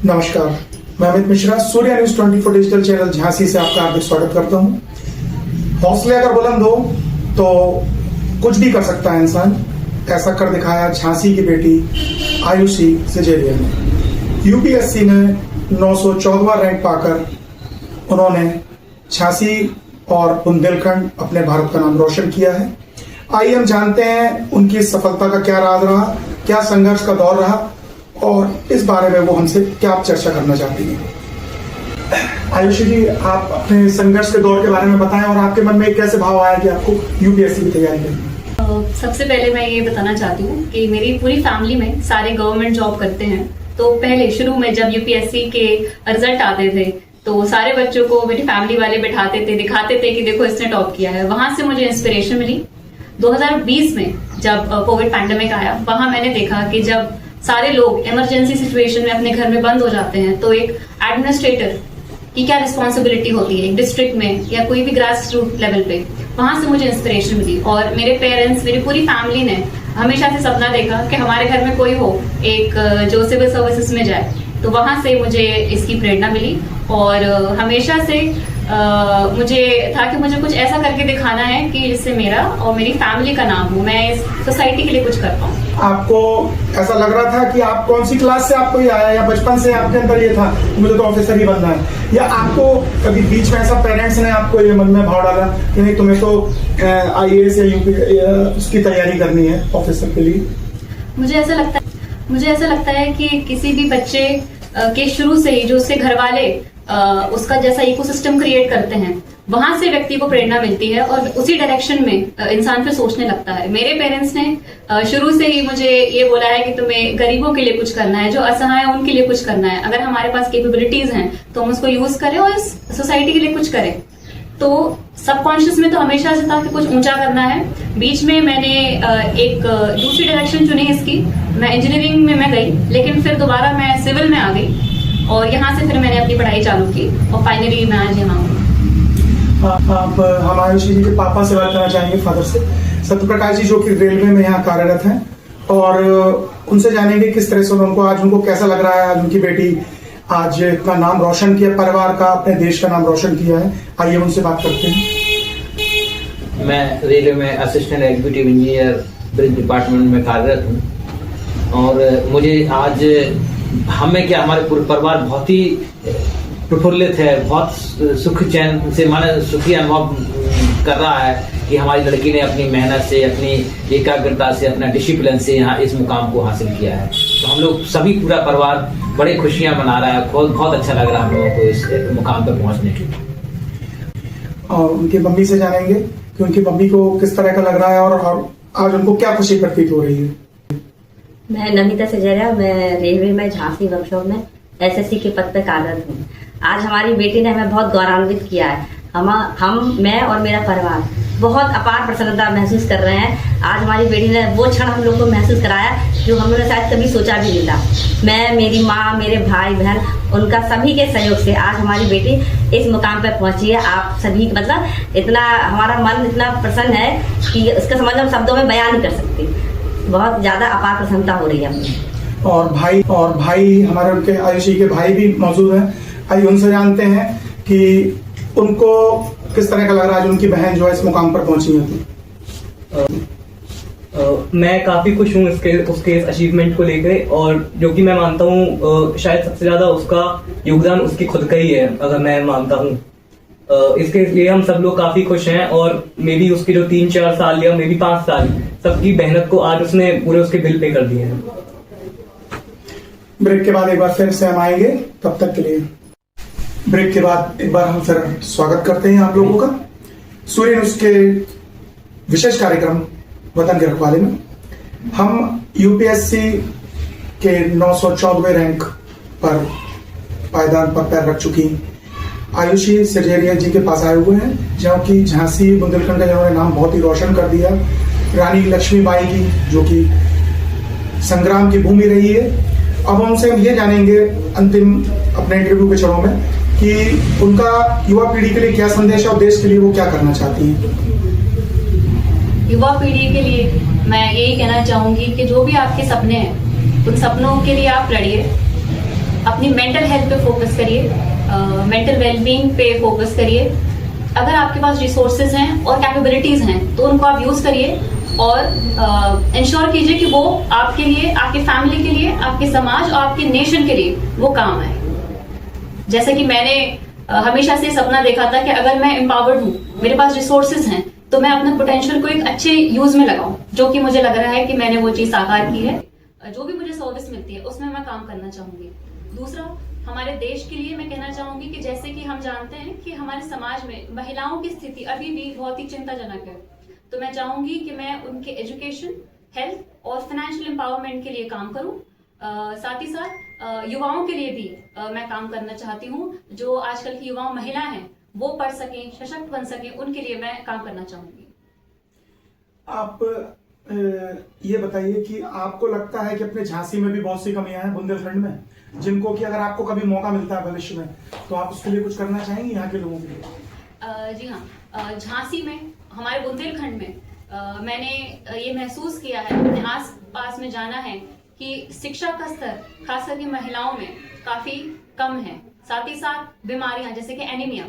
नमस्कार, मैं अमित मिश्रा, सूर्य news 24 digital channel Jhansi से आपका हार्दिक स्वागत करता हूं। हौसले अगर बुलंद हो तो कुछ भी कर सकता है इंसान। ऐसा कर दिखाया झांसी की बेटी आयुषी सजेरिया ने। यूपीएससी में 914वां रैंक पाकर उन्होंने झांसी और बुंदेलखंड अपने भारत का नाम रोशन किया है। आइए हम जानते हैं उनकी सफलता का क्या राज रहा, क्या संघर्ष का दौर रहा और इस बारे में वो हमसे क्या चर्चा करना चाहती हैं। आयुषी जी, आप अपने संघर्ष के दौर के बारे में बताएं और आपके मन में कैसे भाव आया कि आपको यूपीएससी की तैयारी करनी। सबसे पहले मैं ये बताना चाहती हूँ कि मेरी पूरी फैमिली में सारे गवर्नमेंट जॉब करते हैं। तो पहले शुरू में जब यूपीएससी के रिजल्ट आते थे तो सारे बच्चों को मेरी फैमिली वाले बैठाते थे, दिखाते थे कि देखो इसने टॉप किया है। वहां से मुझे इंस्पिरेशन मिली। 2020 में जब कोविड पैंडेमिक आया, वहां मैंने देखा कि जब सारे लोग इमरजेंसी सिचुएशन में अपने घर में बंद हो जाते हैं तो एक एडमिनिस्ट्रेटर की क्या रिस्पॉन्सिबिलिटी होती है एक डिस्ट्रिक्ट में या कोई भी ग्रास रूट लेवल पे। वहां से मुझे इंस्पिरेशन मिली और मेरे पेरेंट्स, मेरी पूरी फैमिली ने हमेशा से सपना देखा कि हमारे घर में कोई हो एक जो सिविल सर्विसेज में जाए। तो वहां से मुझे इसकी प्रेरणा मिली और हमेशा से मुझे था कि मुझे कुछ ऐसा करके दिखाना है कि जिससे मेरा और मेरी फैमिली का नाम हो, मैं इस सोसाइटी के लिए कुछ कर पाऊँ। आपको ऐसा लग रहा था कि आप कौन सी क्लास से आपको ये आया, या बचपन से आपके अंदर ये था मुझे तो ऑफिसर ही बनना है, या आपको कभी बीच में ऐसा पेरेंट्स ने आपको ये मन में भाव डाला कि नहीं तुम्हें तो आईएएस या यूपी उसकी तैयारी करनी है ऑफिसर के लिए? मुझे ऐसा लगता है कि किसी भी बच्चे के शुरू से ही जो उसके घर वाले उसका जैसा इकोसिस्टम क्रिएट करते हैं, वहां से व्यक्ति को प्रेरणा मिलती है और उसी डायरेक्शन में इंसान फिर सोचने लगता है। मेरे पेरेंट्स ने शुरू से ही मुझे ये बोला है कि तुम्हें गरीबों के लिए कुछ करना है, जो असहाय है उनके लिए कुछ करना है। अगर हमारे पास कैपेबिलिटीज हैं तो हम उसको यूज करें और इस सोसाइटी के लिए कुछ करें। तो सबकॉन्शियस में तो हमेशा से था कि कुछ ऊंचा करना है। बीच में मैंने एक दूसरी डायरेक्शन चुनी इसकी। मैं इंजीनियरिंग में मैं गई, लेकिन फिर दोबारा मैं सिविल में आ गई और यहाँ से फिर मैंने अपनी पढ़ाई चालू की और फाइनली मैं आज यहाँ हूँ। आप हम आयुषी जी के पापा से बात करना चाहेंगे, फादर से, सत्यप्रकाश जी, जो कि रेलवे में यहाँ कार्यरत हैं, और उनसे जानेंगे किस तरह से उनको कैसा लग रहा है आज उनकी बेटी आज इतना नाम रोशन किया, परिवार का, अपने देश का नाम रोशन किया है। आइए उनसे बात करते हैं। मैं रेलवे में assistant executive engineer bridge department में कार्यरत हूँ और मुझे आज हमें क्या हमारे पूरे परिवार बहुत ही प्रफुल्लित है, बहुत सुख चैन से माने सुखी अनुभव कर रहा है कि हमारी लड़की ने अपनी मेहनत से, अपनी एकाग्रता से, अपना डिसिप्लिन से यहाँ इस मुकाम को हासिल किया है। तो हम लोग सभी पूरा परिवार बड़े खुशियां मना रहा है। बहुत अच्छा लग रहा है हम लोगों को इस मुकाम पर पहुंचने के। और उनकी मम्मी से जानेंगे कि उनकी मम्मी को किस तरह का लग रहा है और आज उनको क्या खुशी प्रतीत हो रही है। मैं नमिता सजेरिया, मैं रेलवे में झांसी वर्कशॉप में एसएससी के पद पर कार्यरत हूँ। आज हमारी बेटी ने हमें बहुत गौरवान्वित किया है। मैं और मेरा परिवार बहुत अपार प्रसन्नता महसूस कर रहे हैं। आज हमारी बेटी ने वो क्षण हम लोग को महसूस कराया जो हम लोगों ने शायद कभी सोचा भी नहीं था। मैं, मेरी माँ, मेरे भाई बहन, उनका सभी के सहयोग से आज हमारी बेटी इस मुकाम पर पहुंची है। आप सभी मतलब इतना हमारा मन इतना प्रसन्न है कि उसका समझ हम शब्दों में बयान नहीं कर सकते। बहुत ज्यादा अपार प्रसन्नता हो रही है हमें। और भाई हमारे उनके आयुषी के भाई भी मौजूद हैं। आइए उनसे जानते हैं कि उनको किस तरह का लग रहा है आज उनकी बहन जो है इस मुकाम पर पहुंची है। मैं काफी खुश हूँ उसके अचीवमेंट को लेकर, और जो कि मैं मानता हूँ शायद सबसे ज्यादा उसका योगदान उसकी खुद का ही है, अगर मैं मानता हूँ। इसके लिए हम सब लोग काफी खुश हैं और मे भी उसके जो 3-4 साल या मे भी 5 साल सबकी मेहनत को आज उसने पूरे उसके बिल पे कर दिए हैं। ब्रेक के बाद एक बार फिर से हम आएंगे, तब तक के लिए ब्रेक के बाद एक बार हम फिर स्वागत करते हैं आप लोगों का सूर्य न्यूज के विशेष कार्यक्रम वतन के रखवाले में। हम यूपीएससी के 914वें रैंक पर पायदान पर पैर रख चुकी आयुषी सजेरिया जी के पास आए हुए हैं, जो कि झांसी बुंदेलखंड का जिन्होंने नाम बहुत ही रोशन कर दिया। रानी लक्ष्मीबाई की जो कि संग्राम की भूमि रही है। अब उनसे हम ये जानेंगे अंतिम अपने इंटरव्यू के चरणों में कि उनका युवा पीढ़ी के लिए क्या संदेश है और देश के लिए वो क्या करना चाहती हैं। युवा पीढ़ी के लिए मैं यही कहना चाहूंगी कि जो भी आपके सपने हैं उन सपनों के लिए आप लड़िए, अपने अपनी मेंटल हेल्थ पे फोकस करिए, मेंटल वेलबींग पे फोकस करिए। अगर आपके पास रिसोर्सेज हैं और कैपेबिलिटीज हैं तो उनको आप यूज करिए और इंश्योर कीजिए कि वो आपके लिए, आपके फैमिली के लिए, आपके समाज और आपके नेशन के लिए वो काम आए। जैसे कि मैंने हमेशा से सपना देखा था कि अगर मैं एम्पावर्ड हूँ, मेरे पास रिसोर्सेज हैं, तो मैं अपने पोटेंशियल को एक अच्छे यूज में लगाऊं, जो कि मुझे लग रहा है कि मैंने वो चीज साकार की है। जो भी मुझे सर्विस मिलती है उसमें मैं काम करना चाहूंगी। दूसरा, हमारे देश के लिए मैं कहना चाहूंगी कि जैसे कि हम जानते हैं कि हमारे समाज में महिलाओं की स्थिति अभी भी बहुत ही चिंताजनक है, तो मैं चाहूंगी कि मैं उनके एजुकेशन, हेल्थ और फाइनेंशियल एम्पावरमेंट के लिए काम करूं। साथ ही साथ युवाओं के लिए भी मैं काम करना चाहती हूँ। जो आजकल की युवा महिला हैं वो पढ़ सकें, सशक्त बन सकें, उनके लिए मैं काम करना चाहूंगी। आप ये बताइए कि आपको लगता है कि अपने झांसी में भी बहुत सी कमियां हैं बुंदेलखंड में, जिनको कि अगर आपको कभी मौका मिलता है भविष्य में तो आप उसके लिए कुछ करना चाहेंगे यहाँ के लोगों के लिए? जी हाँ, झांसी में, हमारे बुंदेलखंड में मैंने ये महसूस किया है, अपने आस पास में जाना है कि शिक्षा का स्तर खास करके महिलाओं में काफी कम है। साथ ही साथ बीमारियां जैसे कि एनीमिया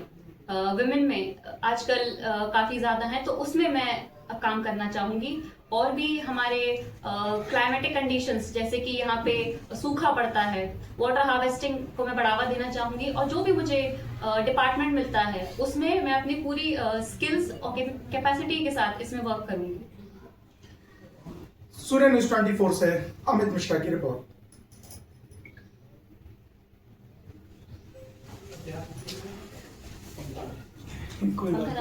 विमेन में आजकल काफी ज्यादा है, तो उसमें मैं काम करना चाहूंगी। और भी हमारे क्लाइमेटिक कंडीशंस जैसे कि यहाँ पे सूखा पड़ता है, वाटर हार्वेस्टिंग को मैं बढ़ावा देना चाहूंगी। और जो भी मुझे डिपार्टमेंट मिलता है उसमें मैं अपनी पूरी स्किल्स और कैपेसिटी के साथ इसमें वर्क करूंगी। सूर्य न्यूज 24 से अमित मिश्रा की रिपोर्ट। कोई बात नहीं।